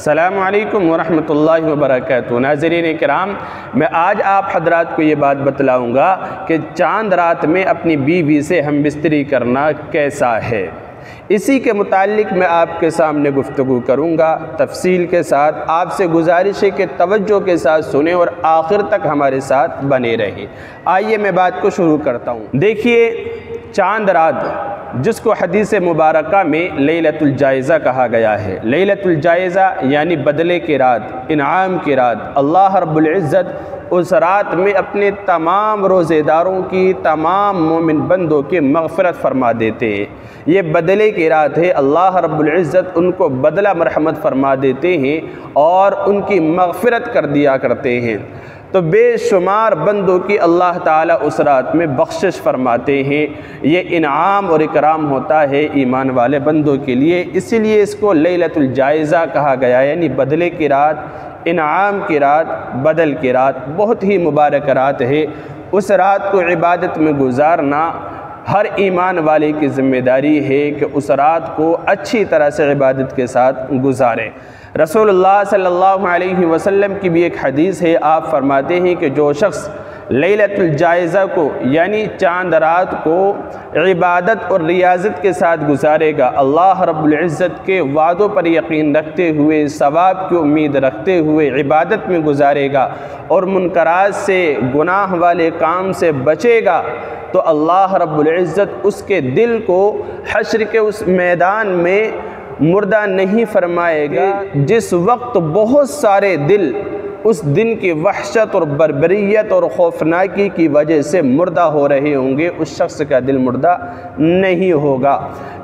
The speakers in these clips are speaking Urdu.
السلام علیکم ورحمۃ اللہ وبرکاتہ۔ ناظرین کرام، میں آج آپ حضرات کو یہ بات بتلاؤں گا کہ چاند رات میں اپنی بیوی سے ہم بستری کرنا کیسا ہے۔ اسی کے متعلق میں آپ کے سامنے گفتگو کروں گا تفصیل کے ساتھ۔ آپ سے گزارش ہے کہ توجہ کے ساتھ سنیں اور آخر تک ہمارے ساتھ بنے رہیں۔ آئیے میں بات کو شروع کرتا ہوں۔ دیکھیے، چاند رات جس کو حدیث مبارکہ میں لیلۃ الجائزہ کہا گیا ہے، لیلۃ الجائزہ یعنی بدلے کی رات، انعام کی رات، اللہ رب العزت اس رات میں اپنے تمام روزے داروں کی، تمام مومن بندوں کی مغفرت فرما دیتے ہیں۔ یہ بدلے کی رات ہے، اللہ رب العزت ان کو بدلہ مرحمت فرما دیتے ہیں اور ان کی مغفرت کر دیا کرتے ہیں۔ تو بے شمار بندوں کی اللہ تعالیٰ اس رات میں بخشش فرماتے ہیں۔ یہ انعام اور اکرام ہوتا ہے ایمان والے بندوں کے لیے، اسی لیے اس کو لیلۃ الجائزہ کہا گیا، یعنی بدلے کی رات، انعام کی رات، بدل کی رات۔ بہت ہی مبارک رات ہے۔ اس رات کو عبادت میں گزارنا ہر ایمان والے کی ذمہ داری ہے کہ اس رات کو اچھی طرح سے عبادت کے ساتھ گزارے۔ رسول اللہ صلی اللہ علیہ وسلم کی بھی ایک حدیث ہے، آپ فرماتے ہیں کہ جو شخص لیلۃ الجائزہ کو یعنی چاند رات کو عبادت اور ریاضت کے ساتھ گزارے گا، اللہ رب العزت کے وعدوں پر یقین رکھتے ہوئے، ثواب کی امید رکھتے ہوئے عبادت میں گزارے گا اور منکرات سے، گناہ والے کام سے بچے گا، تو اللہ رب العزت اس کے دل کو حشر کے اس میدان میں مردہ نہیں فرمائے گا جس وقت بہت سارے دل اس دن کی وحشت اور بربریت اور خوفناکی کی وجہ سے مردہ ہو رہے ہوں گے، اس شخص کا دل مردہ نہیں ہوگا۔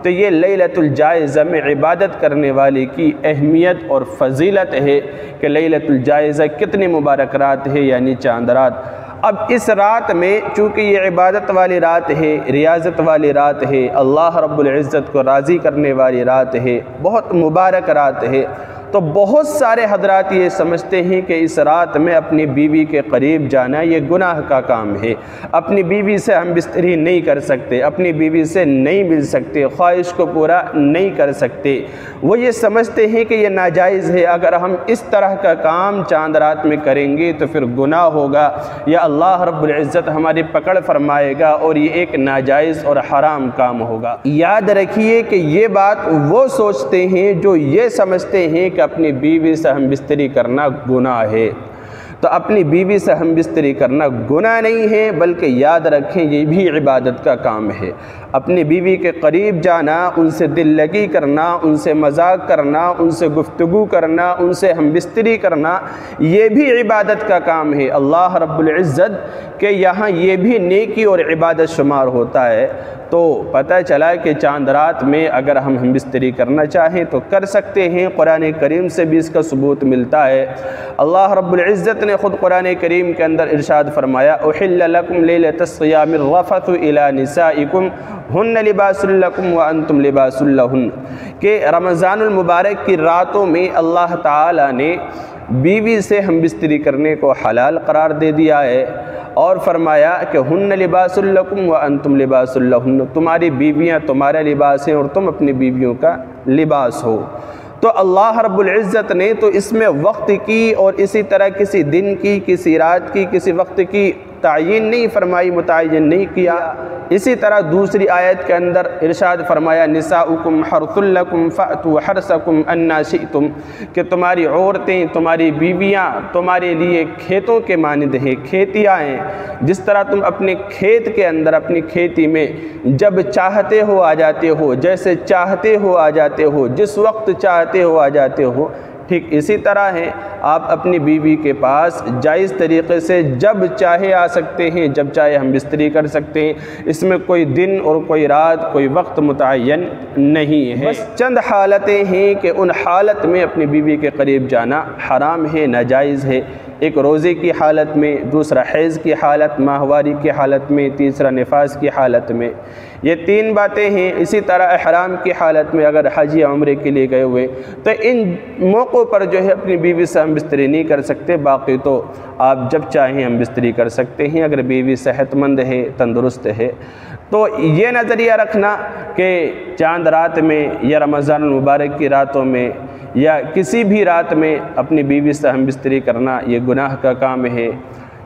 تو یہ لیلۃ الجائزہ میں عبادت کرنے والے کی اہمیت اور فضیلت ہے کہ لیلۃ الجائزہ کتنی مبارک رات ہے، یعنی چاند رات۔ اب اس رات میں چونکہ یہ عبادت والی رات ہے، ریاضت والی رات ہے، اللہ رب العزت کو راضی کرنے والی رات ہے، بہت مبارک رات ہے، تو بہت سارے حضرات یہ سمجھتے ہیں کہ اس رات میں اپنی بیوی کے قریب جانا یہ گناہ کا کام ہے، اپنی بیوی سے ہم بستری نہیں کر سکتے، اپنی بیوی سے نہیں مل سکتے، خواہش کو پورا نہیں کر سکتے۔ وہ یہ سمجھتے ہیں کہ یہ ناجائز ہے، اگر ہم اس طرح کا کام چاند رات میں کریں گے تو پھر گناہ ہوگا یا اللہ رب العزت ہماری پکڑ فرمائے گا اور یہ ایک ناجائز اور حرام کام ہوگا۔ یاد رکھیے کہ یہ بات وہ سوچتے ہیں جو یہ سمجھتے ہیں کہ اپنی بیوی سے ہم بستری کرنا گناہ ہے۔ تو اپنی بیوی سے ہم بستری کرنا گناہ نہیں ہے، بلکہ یاد رکھیں یہ بھی عبادت کا کام ہے۔ اپنی بیوی کے قریب جانا، ان سے دل لگی کرنا، ان سے مذاق کرنا، ان سے گفتگو کرنا، ان سے ہم بستری کرنا، یہ بھی عبادت کا کام ہے۔ اللہ رب العزت کے یہاں یہ بھی نیکی اور عبادت شمار ہوتا ہے۔ تو پتہ چلا کہ چاند رات میں اگر ہم بستری کرنا چاہیں تو کر سکتے ہیں، قرآن کریم سے بھی اس کا ثبوت ملتا ہے۔ اللہ رب العزت نے خود قرآن کریم کے اندر ارشاد فرمایا، احل لکم لیلۃ الصیام الرفث الی نسائکم ہن لباس لکم وانتم لباس لہن، کہ رمضان المبارک کی راتوں میں اللہ تعالی نے بیوی سے ہم بستری کرنے کو حلال قرار دے دیا ہے اور فرمایا کہ ہن لباس لکم وانتم لباس لہن، تمہاری بیویاں تمہارا لباس ہیں اور تم اپنی بیویوں کا لباس ہو۔ تو اللہ رب العزت نے تو اس میں وقت کی اور اسی طرح کسی دن کی، کسی رات کی، کسی وقت کی تعین نہیں فرمائی، متعین نہیں کیا۔ اسی طرح دوسری آیت کے اندر ارشاد فرمایا، نساؤکم حرث لکم فأتوا حرثکم انا شئتم، کہ تمہاری عورتیں، تمہاری بیویاں تمہارے لیے کھیتوں کے مانند ہیں، کھیتیاں ہیں، جس طرح تم اپنے کھیت کے اندر، اپنی کھیتی میں جب چاہتے ہو آ جاتے ہو، جیسے چاہتے ہو آ جاتے ہو، جس وقت چاہتے ہو آ جاتے ہو، ٹھیک اسی طرح ہے آپ اپنی بیوی کے پاس جائز طریقے سے جب چاہے آ سکتے ہیں، جب چاہے ہم بستری کر سکتے ہیں۔ اس میں کوئی دن اور کوئی رات، کوئی وقت متعین نہیں ہے، بس چند حالتیں ہیں کہ ان حالت میں اپنی بیوی کے قریب جانا حرام ہے، ناجائز ہے۔ ایک روزے کی حالت میں، دوسرا حیض کی حالت، ماہواری کی حالت میں، تیسرا نفاس کی حالت میں، یہ تین باتیں ہیں۔ اسی طرح احرام کی حالت میں اگر حج یا عمرے کے لیے گئے ہوئے تو ان موقعوں پر جو ہے اپنی بیوی سے ہم بستری نہیں کر سکتے، باقی تو آپ جب چاہیں ہم بستری کر سکتے ہیں اگر بیوی صحت مند ہے، تندرست ہے۔ تو یہ نظریہ رکھنا کہ چاند رات میں یا رمضان المبارک کی راتوں میں یا کسی بھی رات میں اپنی بیوی سے ہم بستری کرنا یہ گناہ کا کام ہے،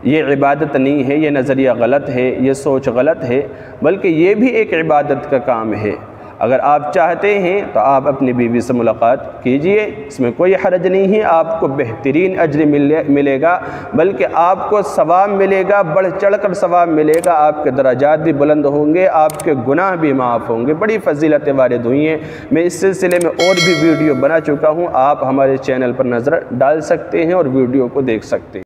یہ عبادت نہیں ہے، یہ نظریہ غلط ہے، یہ سوچ غلط ہے، بلکہ یہ بھی ایک عبادت کا کام ہے۔ اگر آپ چاہتے ہیں تو آپ اپنی بیوی سے ملاقات کیجئے، اس میں کوئی حرج نہیں ہے، آپ کو بہترین اجر ملے گا، بلکہ آپ کو ثواب ملے گا، بڑھ چڑھ کر ثواب ملے گا، آپ کے درجات بھی بلند ہوں گے، آپ کے گناہ بھی معاف ہوں گے، بڑی فضیلتیں وارد ہوئی ہیں۔ میں اس سلسلے میں اور بھی ویڈیو بنا چکا ہوں، آپ ہمارے چینل پر نظر ڈال سکتے ہیں اور ویڈیو کو دیکھ سکتے ہیں۔